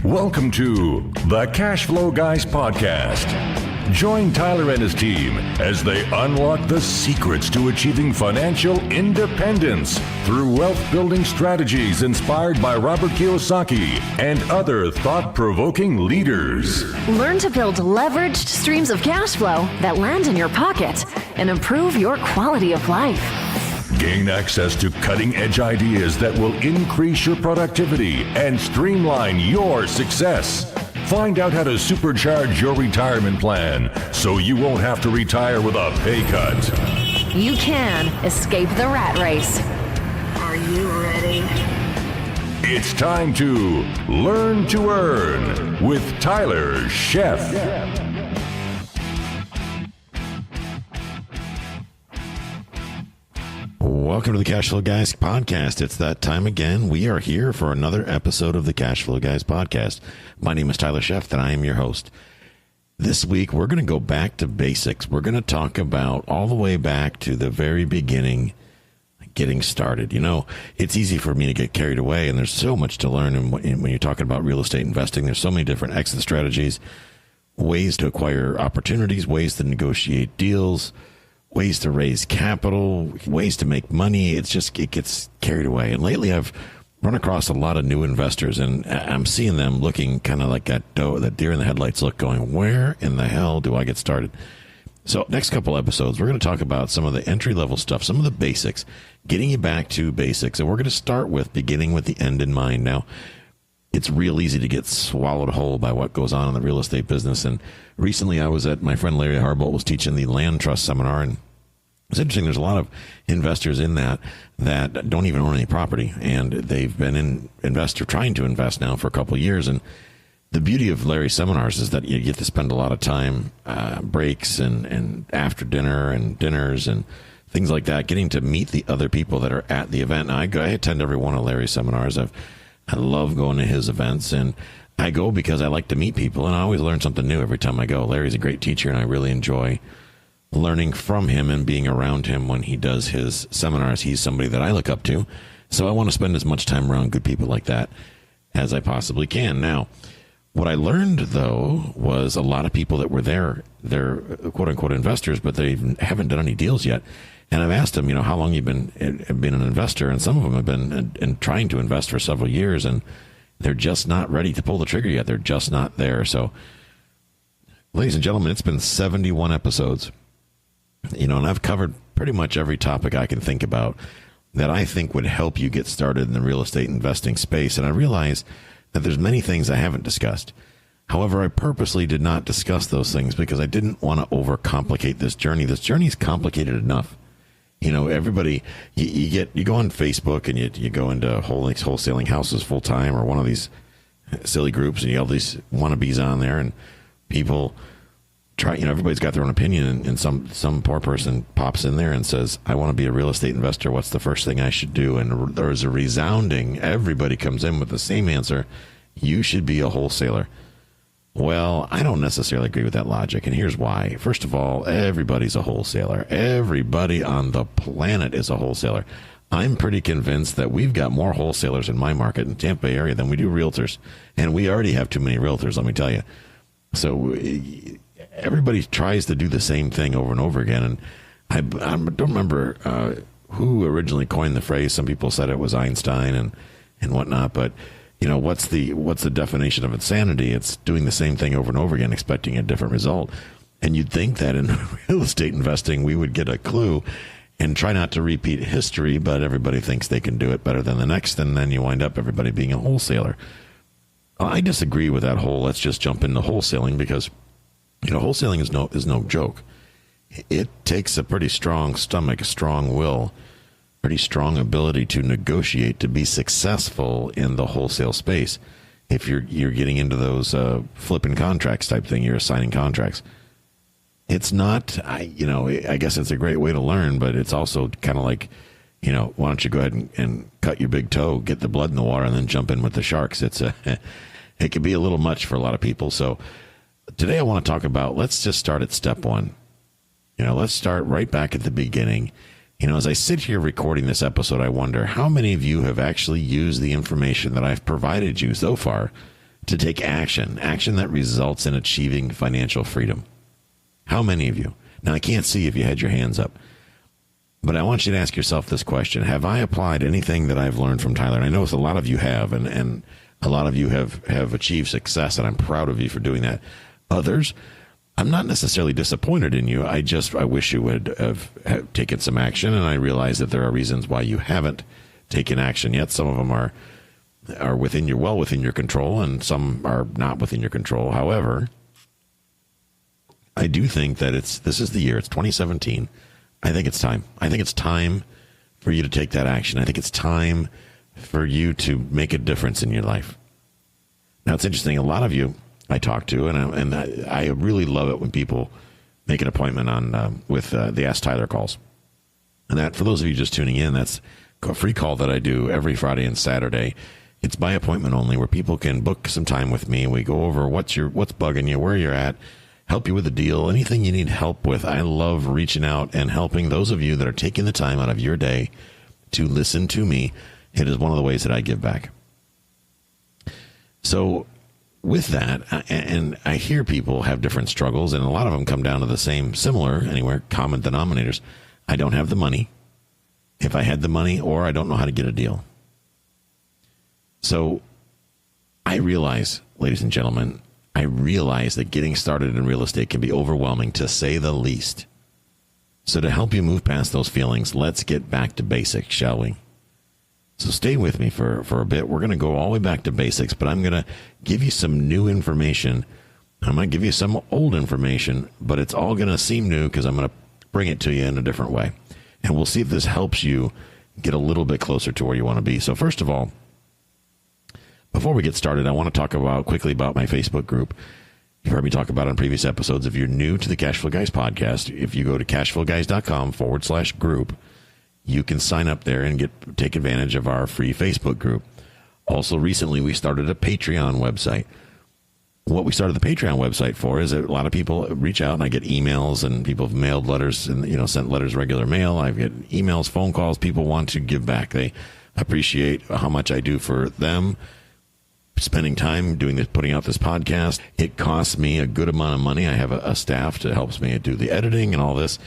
Welcome to the Cash Flow Guys podcast. Join Tyler and his team as they unlock the secrets to achieving financial independence through wealth-building strategies inspired by Robert Kiyosaki and other thought-provoking leaders. Learn to build leveraged streams of cash flow that land in your pocket and improve your quality of life. Gain access to cutting-edge ideas that will increase your productivity and streamline your success. Find out how to supercharge your retirement plan so you won't have to retire with a pay cut. You can escape the rat race. Are you ready? It's time to Learn to Earn with Tyler Sheff. Welcome to the Cash Flow Guys podcast. It's that time again. We are here for another episode of the Cash Flow Guys podcast. My name is Tyler Sheff, and I am your host. This week, we're going to go back to basics. We're going to talk about all the way back to the very beginning, getting started. You know, it's easy for me to get carried away, and there's so much to learn. And when you're talking about real estate investing, there's so many different exit strategies, ways to acquire opportunities, ways to negotiate deals, ways to raise capital, ways to make money. It gets carried away. And lately I've run across a lot of new investors, and I'm seeing them looking kind of like that deer in the headlights look, going, where in the hell do I get started? So next couple episodes, we're going to talk about some of the entry-level stuff, some of the basics, getting you back to basics. And we're going to start with beginning with the end in mind. Now, it's real easy to get swallowed whole by what goes on in the real estate business. And recently I was at my friend Larry Harbolt was teaching the land trust seminar, and it's interesting. There's a lot of investors in that don't even own any property, and they've been trying to invest now for a couple of years. And the beauty of Larry's seminars is that you get to spend a lot of time, breaks and after dinner and dinners and things like that, getting to meet the other people that are at the event. And I attend every one of Larry's seminars. I love going to his events, and I go because I like to meet people, and I always learn something new every time I go. Larry's a great teacher, and I really enjoy learning from him and being around him when he does his seminars. He's somebody that I look up to, so I want to spend as much time around good people like that as I possibly can. Now, what I learned, though, was a lot of people that were there, they're quote-unquote investors, but they haven't done any deals yet. And I've asked them, how long you've been an investor, and some of them have been trying to invest for several years, and they're just not ready to pull the trigger yet. They're just not there. So, ladies and gentlemen, it's been 71 episodes, and I've covered pretty much every topic I can think about that I think would help you get started in the real estate investing space. And I realize that there's many things I haven't discussed. However, I purposely did not discuss those things because I didn't want to overcomplicate this journey. This journey is complicated enough. Everybody, you go on Facebook and you go into wholesaling houses full time or one of these silly groups, and you have these wannabes on there, and people try, everybody's got their own opinion, and some poor person pops in there and says, I want to be a real estate investor. What's the first thing I should do? And there's a resounding, everybody comes in with the same answer. You should be a wholesaler. Well, I don't necessarily agree with that logic, and here's why. First of all, everybody's a wholesaler. Everybody on the planet is a wholesaler. I'm pretty convinced that we've got more wholesalers in my market in the Tampa Bay area than we do realtors, and we already have too many realtors, let me tell you. So everybody tries to do the same thing over and over again, and I don't remember who originally coined the phrase. Some people said it was Einstein and whatnot, but what's the definition of insanity? It's doing the same thing over and over again, expecting a different result. And you'd think that in real estate investing, we would get a clue and try not to repeat history, but everybody thinks they can do it better than the next, and then you wind up everybody being a wholesaler. I disagree with that whole, let's just jump into wholesaling, because, wholesaling is no joke. It takes a pretty strong stomach, a strong will, pretty strong ability to negotiate to be successful in the wholesale space. If you're getting into those flipping contracts type thing, you're assigning contracts. It's not, I guess it's a great way to learn, but it's also kind of like, why don't you go ahead and cut your big toe, get the blood in the water, and then jump in with the sharks. It could be a little much for a lot of people. So today I want to talk about, let's just start at step one. Let's start right back at the beginning. As I sit here recording this episode, I wonder how many of you have actually used the information that I've provided you so far to take action that results in achieving financial freedom? How many of you? Now, I can't see if you had your hands up, but I want you to ask yourself this question. Have I applied anything that I've learned from Tyler? And I know a lot of you have, and a lot of you have achieved success, and I'm proud of you for doing that. Others, I'm not necessarily disappointed in you. I wish you would have taken some action, and I realize that there are reasons why you haven't taken action yet. Some of them are within your control, and some are not within your control. However, I do think that this is the year. It's 2017. I think it's time. I think it's time for you to take that action. I think it's time for you to make a difference in your life. Now, it's interesting. A lot of you I talk to, and I really love it when people make an appointment with the Ask Tyler calls. And that, for those of you just tuning in, that's a free call that I do every Friday and Saturday. It's by appointment only, where people can book some time with me. We go over what's bugging you, where you're at, help you with a deal, anything you need help with. I love reaching out and helping those of you that are taking the time out of your day to listen to me. It is one of the ways that I give back. So with that, and I hear people have different struggles, and a lot of them come down to the same, similar, anywhere, common denominators. I don't have the money. If I had the money, or I don't know how to get a deal. So I realize, ladies and gentlemen, that getting started in real estate can be overwhelming, to say the least. So to help you move past those feelings, let's get back to basics, shall we? So stay with me for a bit. We're going to go all the way back to basics, but I'm going to give you some new information. I'm going to give you some old information, but it's all going to seem new because I'm going to bring it to you in a different way. And we'll see if this helps you get a little bit closer to where you want to be. So first of all, before we get started, I want to talk quickly about my Facebook group. You've heard me talk about it on previous episodes. If you're new to the Cashflow Guys podcast, if you go to cashflowguys.com/group, you can sign up there and take advantage of our free Facebook group. Also, recently, we started a Patreon website. What we started the Patreon website for is that a lot of people reach out, and I get emails, and people have mailed letters and sent letters, regular mail. I get emails, phone calls. People want to give back. They appreciate how much I do for them. Spending time doing this, putting out this podcast. It costs me a good amount of money. I have a staff that helps me do the editing and all this.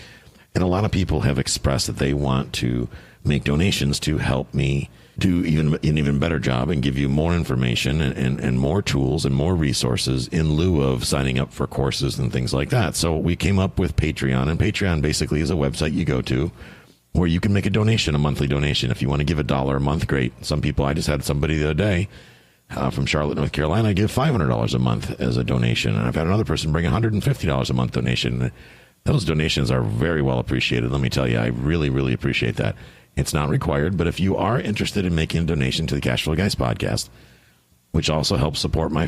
And a lot of people have expressed that they want to make donations to help me do an even better job and give you more information and more tools and more resources in lieu of signing up for courses and things like that. So we came up with Patreon, and Patreon basically is a website you go to where you can make a donation, a monthly donation. If you want to give $1 a month, great. Some people, I just had somebody the other day from Charlotte, North Carolina, I give $500 a month as a donation. And I've had another person bring $150 a month donation. Those donations are very well appreciated. Let me tell you, I really, really appreciate that. It's not required, but if you are interested in making a donation to the Cashflow Guys podcast, which also helps support my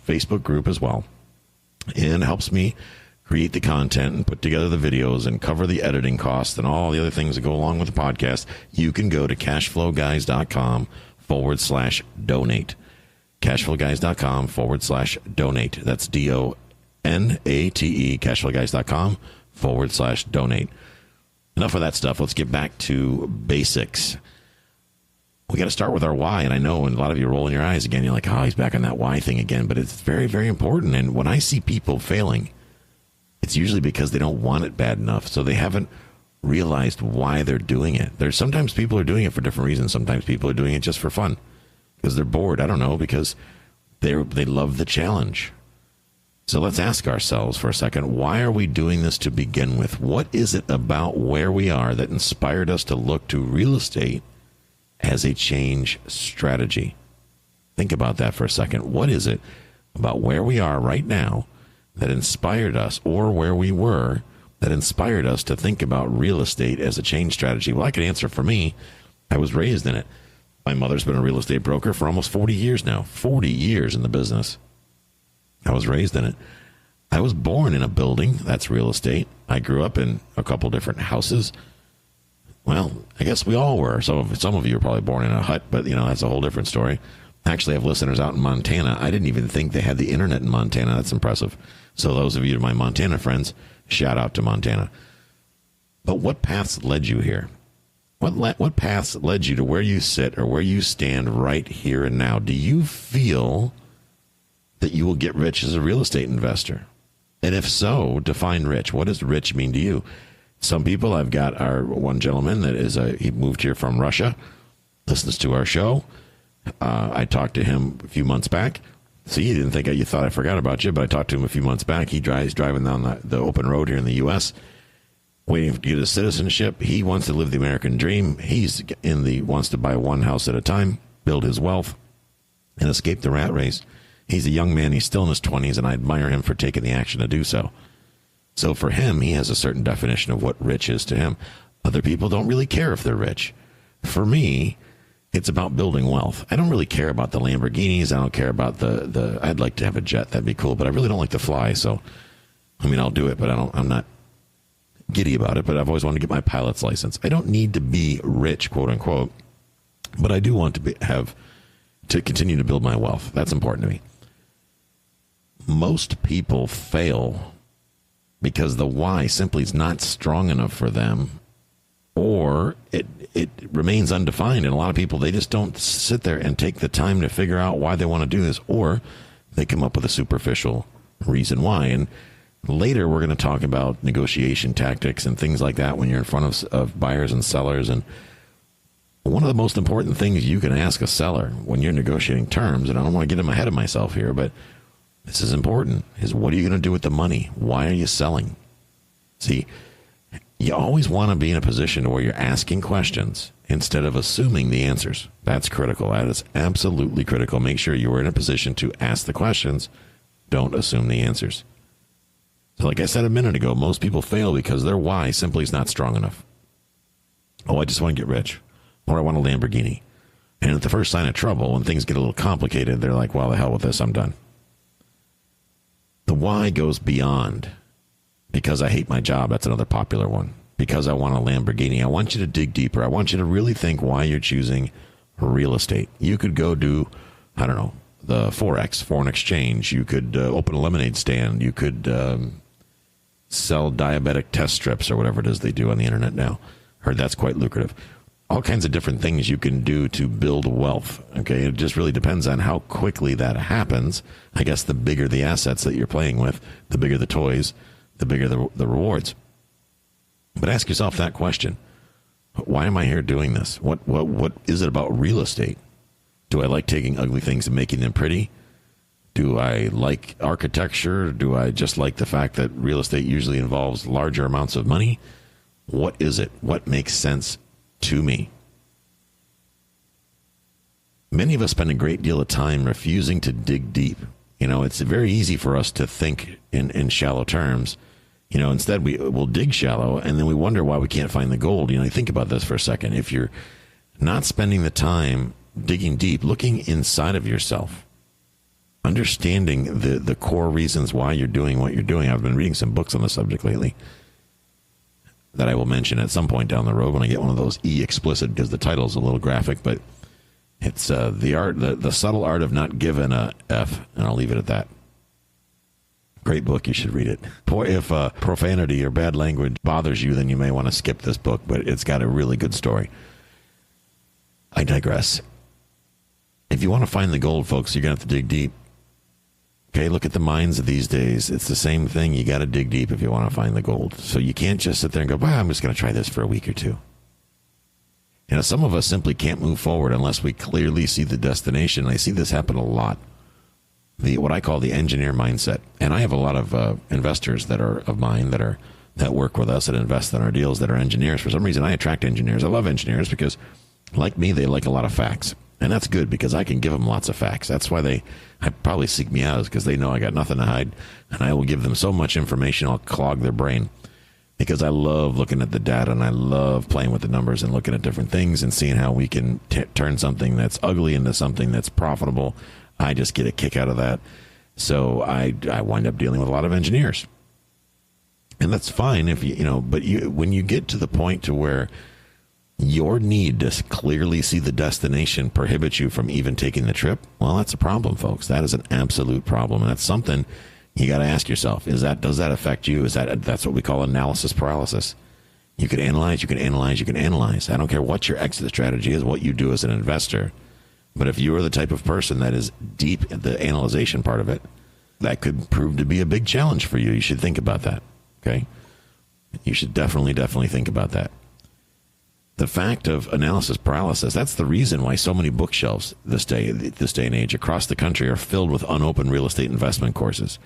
Facebook group as well, and helps me create the content and put together the videos and cover the editing costs and all the other things that go along with the podcast, you can go to cashflowguys.com/donate. Cashflowguys.com/donate. That's DONATE, cashflowguys.com/donate. Enough of that stuff. Let's get back to basics. We got to start with our why. And I know, and a lot of you are rolling your eyes again. You're like, oh, he's back on that why thing again. But it's very, very important. And when I see people failing, it's usually because they don't want it bad enough. So they haven't realized why they're doing it. Sometimes people are doing it for different reasons. Sometimes people are doing it just for fun because they're bored. I don't know, because they love the challenge. So let's ask ourselves for a second, why are we doing this to begin with? What is it about where we are that inspired us to look to real estate as a change strategy? Think about that for a second. What is it about where we are right now that inspired us, or where we were that inspired us to think about real estate as a change strategy? Well, I can answer for me. I was raised in it. My mother's been a real estate broker for almost 40 years now, 40 years in the business. I was raised in it. I was born in a building. That's real estate. I grew up in a couple different houses. Well, I guess we all were. Some of you were probably born in a hut, but that's a whole different story. Actually, I have listeners out in Montana. I didn't even think they had the internet in Montana. That's impressive. So those of you, my Montana friends, shout out to Montana. But what paths led you here? What paths led you to where you sit or where you stand right here and now? Do you feel that you will get rich as a real estate investor? And if so, define rich. What does rich mean to you? Some people, I've got one gentleman that he moved here from Russia, listens to our show. I talked to him a few months back. See, you thought I forgot about you, but I talked to him a few months back. He's driving down the open road here in the U.S., waiting to get his citizenship. He wants to live the American dream. Wants to buy one house at a time, build his wealth, and escape the rat race. He's a young man. He's still in his 20s, and I admire him for taking the action to do so. So for him, he has a certain definition of what rich is to him. Other people don't really care if they're rich. For me, it's about building wealth. I don't really care about the Lamborghinis. I don't care about I'd like to have a jet. That'd be cool, but I really don't like to fly. So, I'll do it, but I'm not giddy about it, but I've always wanted to get my pilot's license. I don't need to be rich, quote unquote, but I do want to continue to build my wealth. That's important to me. Most people fail because the why simply is not strong enough for them, or it remains undefined. And a lot of people, they just don't sit there and take the time to figure out why they want to do this, or they come up with a superficial reason why. And later, we're going to talk about negotiation tactics and things like that when you're in front of buyers and sellers. And one of the most important things you can ask a seller when you're negotiating terms, and I don't want to get ahead of myself here, but this is important, is what are you going to do with the money? Why are you selling? See, you always want to be in a position where you're asking questions instead of assuming the answers. That's critical. That is absolutely critical. Make sure you are in a position to ask the questions. Don't assume the answers. So like I said a minute ago, most people fail because their why simply is not strong enough. Oh, I just want to get rich. Or I want a Lamborghini. And at the first sign of trouble, when things get a little complicated, they're like, well, the hell with this, I'm done. The why goes beyond because I hate my job. That's another popular one. Because I want a Lamborghini. I want you to dig deeper. I want you to really think why you're choosing real estate. You could go do, I don't know, the Forex, foreign exchange. You could open a lemonade stand. You could sell diabetic test strips or whatever it is they do on the internet now. Heard that's quite lucrative. All kinds of different things you can do to build wealth. Okay, it just really depends on how quickly that happens. I guess the bigger the assets that you're playing with, the bigger the toys, the bigger the rewards. But ask yourself that question. Why am I here doing this? What is it about real estate? Do I like taking ugly things and making them pretty? Do I like architecture? Do I just like the fact that real estate usually involves larger amounts of money? What is it? What makes sense to me? Many of us spend a great deal of time refusing to dig deep. It's very easy for us to think in shallow terms. Instead we'll dig shallow and then we wonder why we can't find the gold. Think about this for a second. If you're not spending the time digging deep, looking inside of yourself, understanding the core reasons why you're doing what you're doing. I've been reading some books on the subject lately that I will mention at some point down the road when I get one of those explicit, because the title is a little graphic, but it's the subtle art of not giving a F, and I'll leave it at that. Great book. You should read it. If profanity or bad language bothers you, then you may want to skip this book, but it's got a really good story. I digress. If you want to find the gold, folks, you're going to have to dig deep. Okay, look at the mines of these days. It's the same thing. You got to dig deep if you want to find the gold. So you can't just sit there and go, well, I'm just going to try this for a week or two. Some of us simply can't move forward unless we clearly see the destination. I see this happen a lot. What I call the engineer mindset. And I have a lot of investors that are of mine that work with us, that invest in our deals, that are engineers. For some reason, I attract engineers. I love engineers because, like me, they like a lot of facts. And that's good because I can give them lots of facts. That's why they probably seek me out, because they know I got nothing to hide. And I will give them so much information, I'll clog their brain. Because I love looking at the data and I love playing with the numbers and looking at different things and seeing how we can turn something that's ugly into something that's profitable. I just get a kick out of that. So I wind up dealing with a lot of engineers. And that's fine if but when you get to the point to where your need to clearly see the destination prohibits you from even taking the trip, well, that's a problem, folks. That is an absolute problem. And that's something you got to ask yourself. Does that affect you? That's what we call analysis paralysis. You can analyze. I don't care what your exit strategy is, what you do as an investor. But if you are the type of person that is deep in the analyzation part of it, that could prove to be a big challenge for you. You should think about that. Okay? You should definitely think about that. The fact of analysis paralysis, that's the reason why so many bookshelves this day and age across the country are filled with unopened real estate investment courses.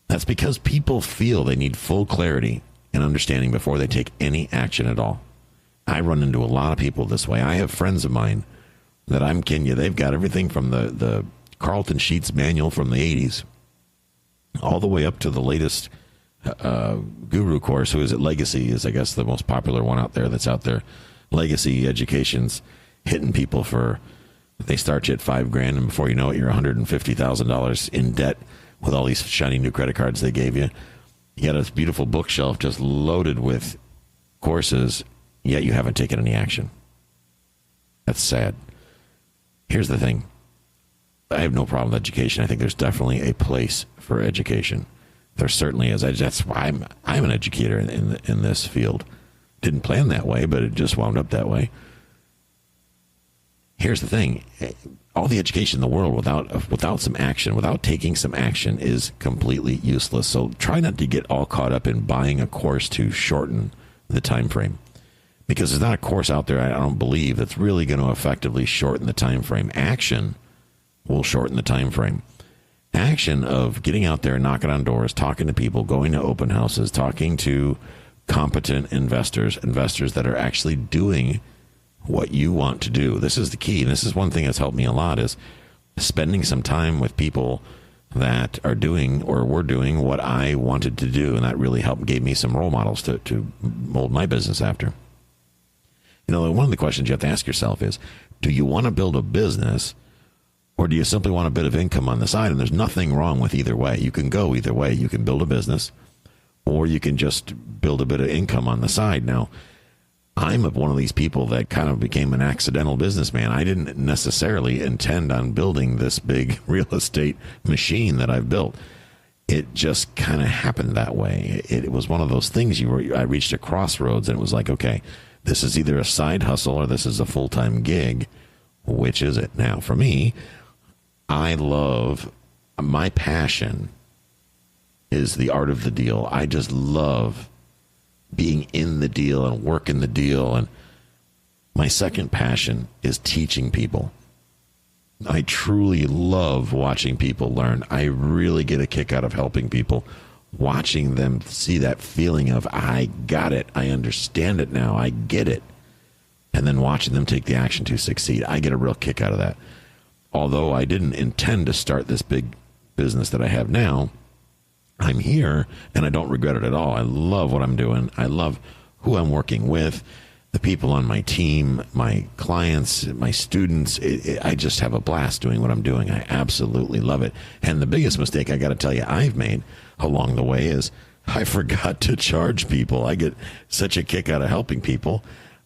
That's because people feel they need full clarity and understanding before they take any action at all. I run into a lot of people this way. I have friends of mine that I'm kidding you, they've got everything from the Carlton Sheets manual from the 80s all the way up to the latest guru course. Who is it? Legacy is, I guess, the most popular one out there that's out there. Legacy education's hitting people for, they start you at $5,000, and before you know it, you're $150,000 in debt with all these shiny new credit cards they gave you. You got this beautiful bookshelf just loaded with courses, yet you haven't taken any action. That's sad. Here's the thing. I have no problem with education. I think there's definitely a place for education. There certainly is. That's why I'm an educator in this field. Didn't plan that way, but it just wound up that way. Here's the thing. All the education in the world without some action, without taking some action, is completely useless. So try not to get all caught up in buying a course to shorten the time frame. Because there's not a course out there, I don't believe, that's really going to effectively shorten the time frame. Action will shorten the time frame. Action of getting out there, knocking on doors, talking to people, going to open houses, talking to competent investors that are actually doing what you want to do. This is the key. And this is one thing that's helped me a lot, is spending some time with people that are doing or were doing what I wanted to do. And that really gave me some role models to mold my business after. You know, one of the questions you have to ask yourself is, do you want to build a business, or do you simply want a bit of income on the side? And there's nothing wrong with either way. You can go either way. You can build a business, or you can just build a bit of income on the side. Now, I'm one of these people that kind of became an accidental businessman. I didn't necessarily intend on building this big real estate machine that I've built. It just kind of happened that way. It was one of those things I reached a crossroads, and it was like, okay, this is either a side hustle or this is a full-time gig. Which is it? Now, for me, my passion is the art of the deal. I just love being in the deal and working the deal. And my second passion is teaching people. I truly love watching people learn. I really get a kick out of helping people, watching them see that feeling of, I got it, I understand it now, I get it, and then watching them take the action to succeed. I get a real kick out of that. Although I didn't intend to start this big business that I have now, I'm here, and I don't regret it at all. I love what I'm doing. I love who I'm working with, the people on my team, my clients, my students. I just have a blast doing what I'm doing. I absolutely love it. And the biggest mistake I got to tell you I've made along the way is I forgot to charge people. I get such a kick out of helping people.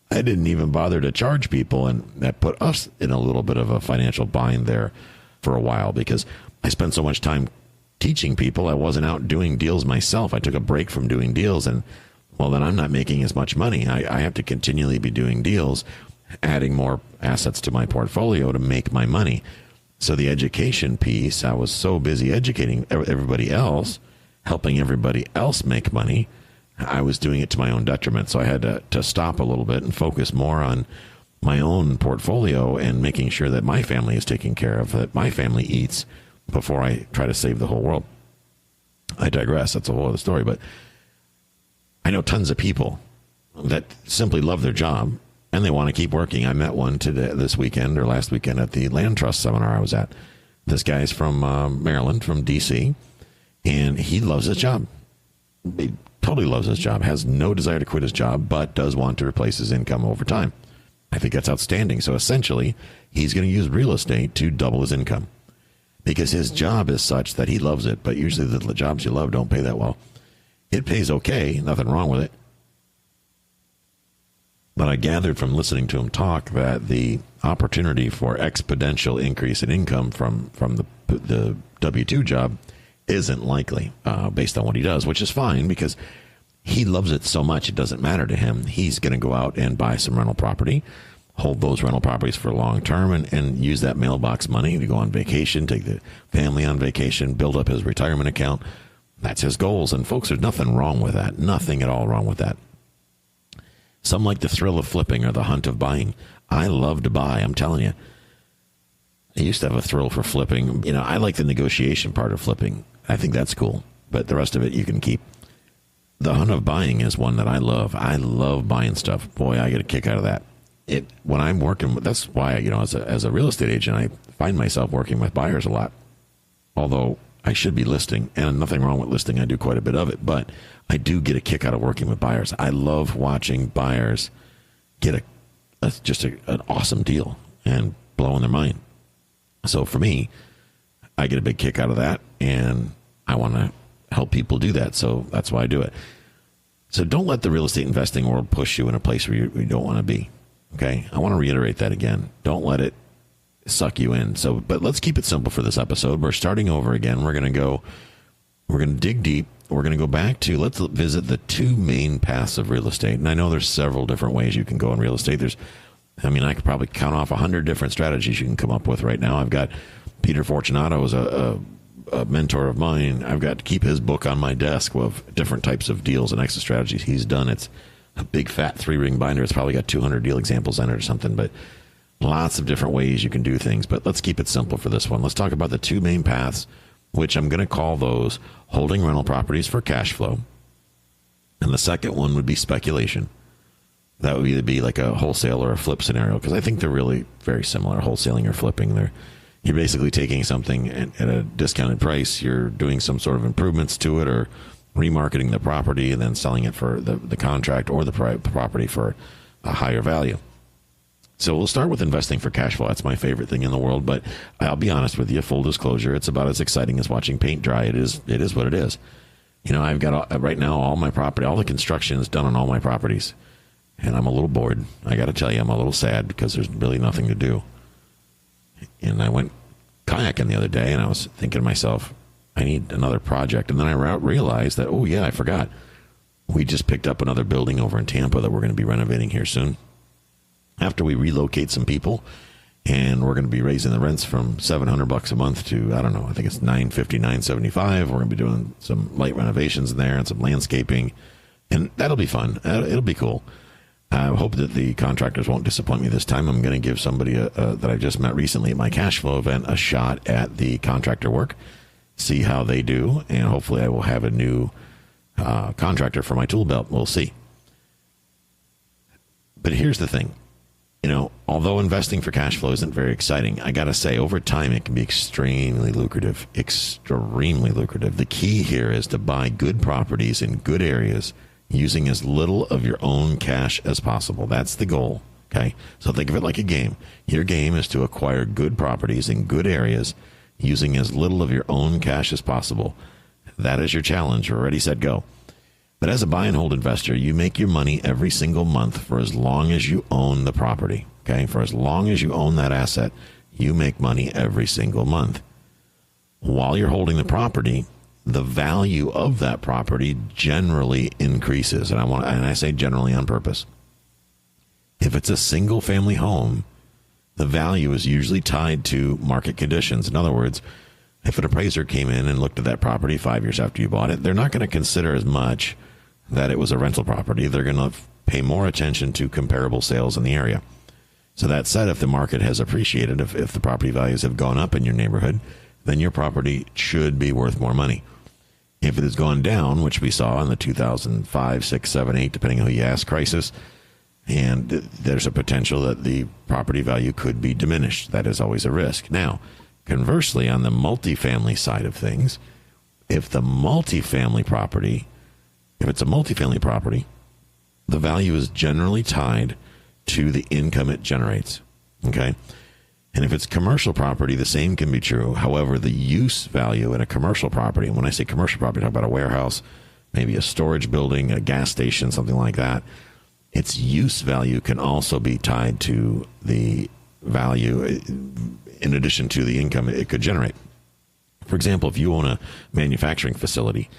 I didn't even bother to charge people, and that put us in a little bit of a financial bind there for a while, because I spent so much time teaching people. I wasn't out doing deals myself. I took a break from doing deals, and well, then I'm not making as much money. I have to continually be doing deals, adding more assets to my portfolio to make my money. So the education piece, I was so busy educating everybody else, helping everybody else make money, I was doing it to my own detriment. So I had to stop a little bit and focus more on my own portfolio and making sure that my family is taken care of, that my family eats, before I try to save the whole world. I digress. That's a whole other story. But I know tons of people that simply love their job and they want to keep working. I met one this weekend or last weekend at the land trust seminar I was at. This guy's from Maryland, from D.C., and he loves his job. He totally loves his job, has no desire to quit his job, but does want to replace his income over time. I think that's outstanding. So essentially, he's going to use real estate to double his income because his job is such that he loves it. But usually the jobs you love don't pay that well. It pays okay, nothing wrong with it. But I gathered from listening to him talk that the opportunity for exponential increase in income from the W-2 job isn't likely based on what he does, which is fine because he loves it so much it doesn't matter to him. He's going to go out and buy some rental property, hold those rental properties for long term and use that mailbox money to go on vacation, take the family on vacation, build up his retirement account. That's his goals. And folks, there's nothing wrong with that. Nothing at all wrong with that. Some like the thrill of flipping or the hunt of buying. I love to buy. I'm telling you. I used to have a thrill for flipping. You know, I like the negotiation part of flipping. I think that's cool. But the rest of it you can keep. The hunt of buying is one that I love. I love buying stuff. Boy, I get a kick out of that. When I'm working, that's why, you know, as a real estate agent, I find myself working with buyers a lot. Although I should be listing, and nothing wrong with listing. I do quite a bit of it, but I do get a kick out of working with buyers. I love watching buyers get an awesome deal and blowing their mind. So for me, I get a big kick out of that, and I want to help people do that. So that's why I do it. So don't let the real estate investing world push you in a place where you don't want to be. Okay. I want to reiterate that again. Don't let it suck you in. So, but let's keep it simple for this episode. We're starting over again. We're going to dig deep. We're going to go back to, let's visit the two main paths of real estate. And I know there's several different ways you can go in real estate. I could probably count off 100 different strategies you can come up with right now. I've got Peter Fortunato as a mentor of mine. I've got to keep his book on my desk of different types of deals and exit strategies he's done. It's a big fat 3-ring binder. It's probably got 200 deal examples in it or something, but lots of different ways you can do things. But let's keep it simple for this one. Let's talk about the two main paths, which I'm going to call those holding rental properties for cash flow. And the second one would be speculation. That would either be like a wholesale or a flip scenario, because I think they're really very similar, wholesaling or flipping. You're basically taking something at a discounted price. You're doing some sort of improvements to it or remarketing the property and then selling it for the contract or the property for a higher value. So we'll start with investing for cash flow. That's my favorite thing in the world. But I'll be honest with you, full disclosure, it's about as exciting as watching paint dry. It is what it is. You know, I've got right now all my property, all the construction is done on all my properties. And I'm a little bored. I got to tell you, I'm a little sad because there's really nothing to do. And I went kayaking the other day and I was thinking to myself, I need another project. And then I realized that, oh yeah, I forgot. We just picked up another building over in Tampa that we're going to be renovating here soon. After we relocate some people, and we're going to be raising the rents from $700 a month to, I don't know, I think it's $950, $975. We're going to be doing some light renovations in there and some landscaping, and that'll be fun. It'll be cool. I hope that the contractors won't disappoint me this time. I'm going to give somebody that I just met recently at my cash flow event a shot at the contractor work, see how they do, and hopefully I will have a new contractor for my tool belt. We'll see. But here's the thing. You know, although investing for cash flow isn't very exciting, I got to say, over time, it can be extremely lucrative. Extremely lucrative. The key here is to buy good properties in good areas using as little of your own cash as possible. That's the goal. Okay. So think of it like a game. Your game is to acquire good properties in good areas using as little of your own cash as possible. That is your challenge. You're ready, set, go. But as a buy and hold investor, you make your money every single month for as long as you own the property. Okay. For as long as you own that asset, you make money every single month. While you're holding the property, the value of that property generally increases. And I say generally on purpose. If it's a single family home, the value is usually tied to market conditions. In other words, if an appraiser came in and looked at that property 5 years after you bought it, they're not going to consider as much that it was a rental property. They're going to pay more attention to comparable sales in the area. So that said, if the market has appreciated, if the property values have gone up in your neighborhood, then your property should be worth more money. If it has gone down, which we saw in the 2005, 6, 7, 8, depending on who you ask, crisis, and there's a potential that the property value could be diminished. That is always a risk. Now, conversely, on the multifamily side of things, if it's a multifamily property, the value is generally tied to the income it generates. Okay? And if it's commercial property, the same can be true. However, the use value in a commercial property, and when I say commercial property, I talk about a warehouse, maybe a storage building, a gas station, something like that. Its use value can also be tied to the value in addition to the income it could generate. For example, if you own a manufacturing facility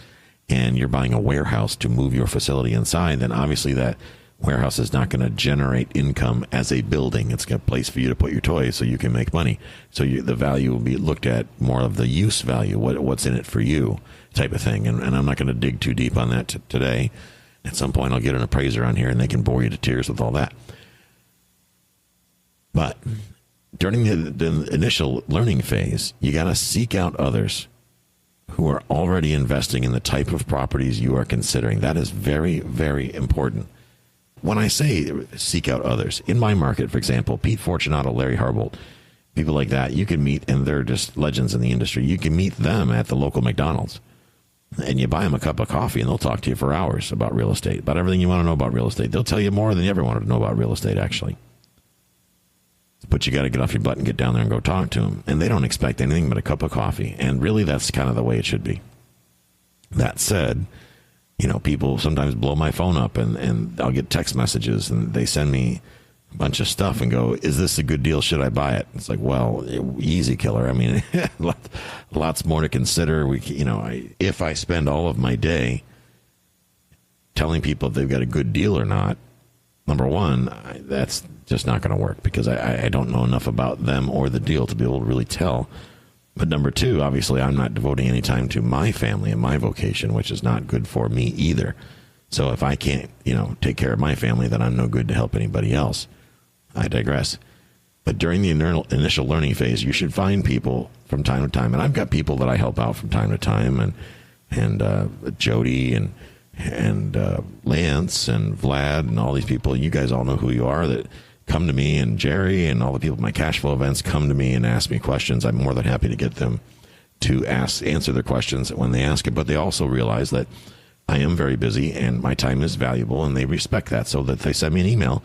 and you're buying a warehouse to move your facility inside, then obviously that Warehouse is not going to generate income as a building. It's a place for you to put your toys so you can make money. So the value will be looked at more of the use value, what's in it for you type of thing. And I'm not going to dig too deep on that today. At some point, I'll get an appraiser on here and they can bore you to tears with all that. But during the initial learning phase, you got to seek out others who are already investing in the type of properties you are considering. That is very, very important. When I say seek out others, in my market, for example, Pete Fortunato, Larry Harbolt, people like that, you can meet, and they're just legends in the industry. You can meet them at the local McDonald's, and you buy them a cup of coffee, and they'll talk to you for hours about real estate, about everything you want to know about real estate. They'll tell you more than you ever wanted to know about real estate, actually. But you got to get off your butt and get down there and go talk to them. And they don't expect anything but a cup of coffee. And really, that's kind of the way it should be. That said, people sometimes blow my phone up and I'll get text messages and they send me a bunch of stuff and go, is this a good deal? Should I buy it? It's like, well, easy, killer. I mean, lots more to consider. If I spend all of my day telling people if they've got a good deal or not, number one, that's just not going to work because I don't know enough about them or the deal to be able to really tell. But number two, obviously, I'm not devoting any time to my family and my vocation, which is not good for me either. So if I can't, take care of my family, then I'm no good to help anybody else. I digress. But during the initial learning phase, you should find people from time to time. And I've got people that I help out from time to time, and Jody and Lance and Vlad and all these people. You guys all know who you are that come to me, and Jerry and all the people at my cash flow events come to me and ask me questions. I'm more than happy to get them to answer their questions when they ask it. But they also realize that I am very busy and my time is valuable, and they respect that. So that they send me an email.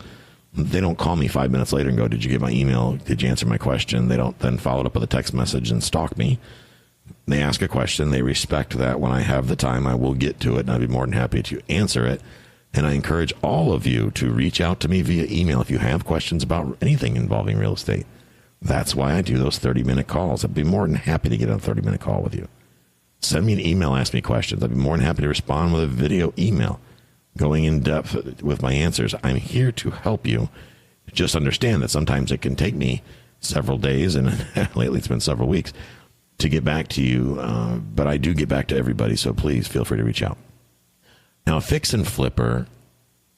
They don't call me 5 minutes later and go, did you get my email? Did you answer my question? They don't then follow it up with a text message and stalk me. They ask a question. They respect that when I have the time, I will get to it, and I'd be more than happy to answer it. And I encourage all of you to reach out to me via email if you have questions about anything involving real estate. That's why I do those 30-minute calls. I'd be more than happy to get on a 30-minute call with you. Send me an email, ask me questions. I'd be more than happy to respond with a video email going in depth with my answers. I'm here to help you. Just understand that sometimes it can take me several days, and lately it's been several weeks, to get back to you. But I do get back to everybody, so please feel free to reach out. Now, fix and flipper,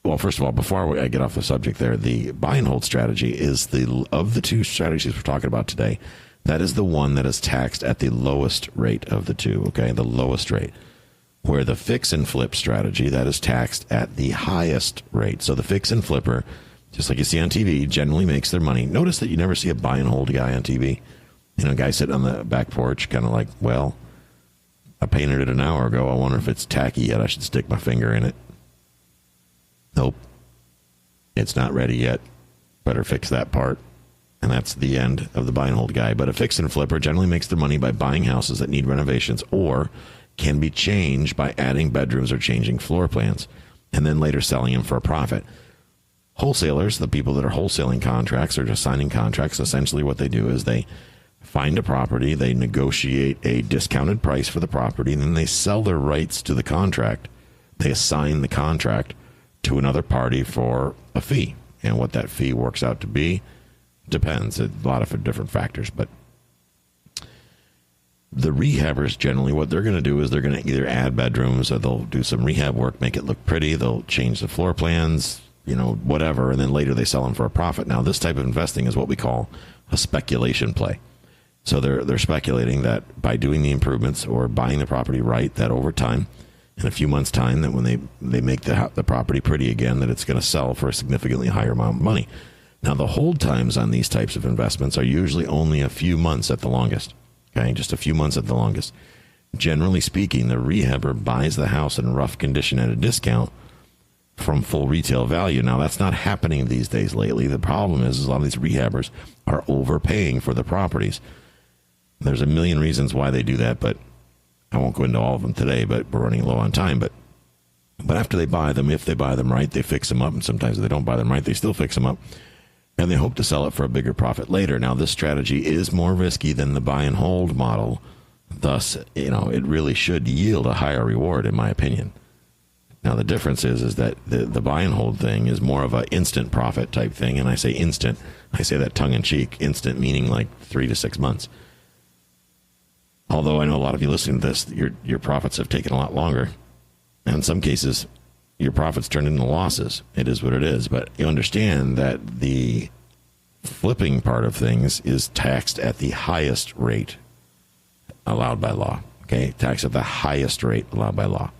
well, first of all, before I get off the subject there, the buy and hold strategy is of the two strategies we're talking about today, that is the one that is taxed at the lowest rate of the two, okay, the lowest rate. Where the fix and flip strategy, that is taxed at the highest rate. So the fix and flipper, just like you see on TV, generally makes their money. Notice that you never see a buy and hold guy on TV. A guy sitting on the back porch, kind of like, well, I painted it an hour ago. I wonder if it's tacky yet. I should stick my finger in it. Nope. It's not ready yet. Better fix that part. And that's the end of the buy and hold guy. But a fix and flipper generally makes their money by buying houses that need renovations or can be changed by adding bedrooms or changing floor plans, and then later selling them for a profit. Wholesalers, the people that are wholesaling contracts or just signing contracts, essentially what they do is they find a property, they negotiate a discounted price for the property, and then they sell their rights to the contract. They assign the contract to another party for a fee. And what that fee works out to be depends. A lot of different factors. But the rehabbers, generally, what they're going to do is they're going to either add bedrooms or they'll do some rehab work, make it look pretty. They'll change the floor plans, whatever, and then later they sell them for a profit. Now, this type of investing is what we call a speculation play. So they're speculating that by doing the improvements or buying the property right, that over time, in a few months' time, that when they make the property pretty again, that it's going to sell for a significantly higher amount of money. Now, the hold times on these types of investments are usually only a few months at the longest. Okay, just a few months at the longest. Generally speaking, the rehabber buys the house in rough condition at a discount from full retail value. Now, that's not happening these days lately. The problem is a lot of these rehabbers are overpaying for the properties. There's a million reasons why they do that, but I won't go into all of them today, but we're running low on time. But after they buy them, if they buy them right, they fix them up. And sometimes if they don't buy them right, they still fix them up. And they hope to sell it for a bigger profit later. Now, this strategy is more risky than the buy and hold model. Thus, it really should yield a higher reward, in my opinion. Now, the difference is that the buy and hold thing is more of an instant profit type thing. And I say instant, I say that tongue in cheek, instant meaning like 3 to 6 months. Although I know a lot of you listening to this, your profits have taken a lot longer. And in some cases, your profits turned into losses. It is what it is. But you understand that the flipping part of things is taxed at the highest rate allowed by law. Okay, taxed at the highest rate allowed by law.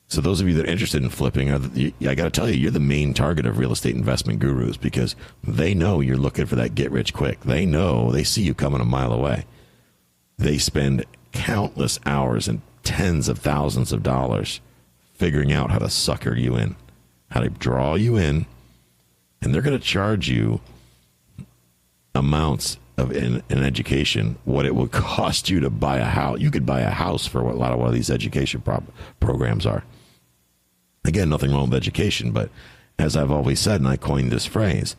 So those of you that are interested in flipping, I got to tell you, you're the main target of real estate investment gurus because they know you're looking for that get rich quick. They know, they see you coming a mile away. They spend countless hours and tens of thousands of dollars figuring out how to sucker you in, how to draw you in, and they're going to charge you amounts of an education, what it will cost you to buy a house. You could buy a house for what a lot of these education programs are. Again, nothing wrong with education, but as I've always said, and I coined this phrase,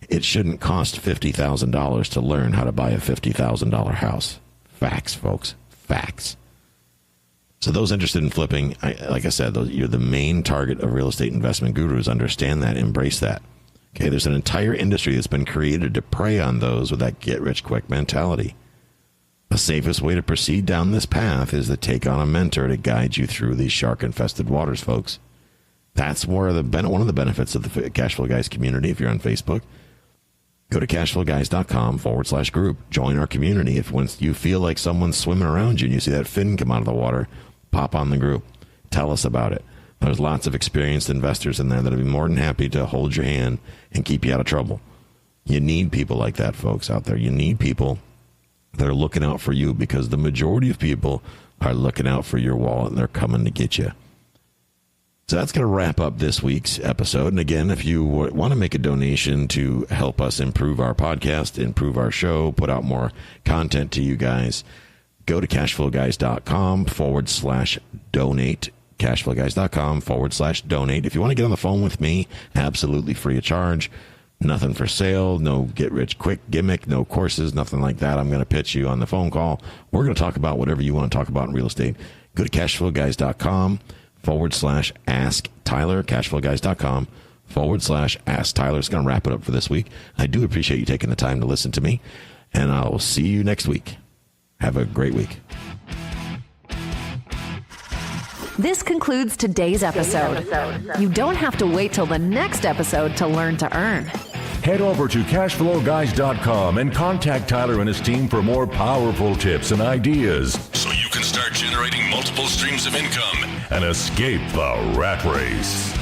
it shouldn't cost $50,000 to learn how to buy a $50,000 house. Facts, folks. Facts. So those interested in flipping, like I said, you're the main target of real estate investment gurus. Understand that. Embrace that. Okay, there's an entire industry that's been created to prey on those with that get-rich-quick mentality. The safest way to proceed down this path is to take on a mentor to guide you through these shark-infested waters, folks. That's where one of the benefits of the Cashflow Guys community, if you're on Facebook. Go to cashflowguys.com/group. Join our community. If once you feel like someone's swimming around you and you see that fin come out of the water, pop on the group. Tell us about it. There's lots of experienced investors in there that would be more than happy to hold your hand and keep you out of trouble. You need people like that, folks, out there. You need people that are looking out for you because the majority of people are looking out for your wallet and they're coming to get you. So that's going to wrap up this week's episode. And again, if you want to make a donation to help us improve our podcast, improve our show, put out more content to you guys, go to cashflowguys.com/donate. cashflowguys.com/donate. If you want to get on the phone with me, absolutely free of charge. Nothing for sale, no get rich quick gimmick, no courses, nothing like that. I'm going to pitch you on the phone call. We're going to talk about whatever you want to talk about in real estate. Go to cashflowguys.com/ask Tyler, cashflowguys.com/ask Tyler. It's going to wrap it up for this week. I do appreciate you taking the time to listen to me, and I will see you next week. Have a great week. This concludes today's episode. You don't have to wait till the next episode to learn to earn. Head over to cashflowguys.com and contact Tyler and his team for more powerful tips and ideas so you can start generating multiple streams of income and escape the rat race.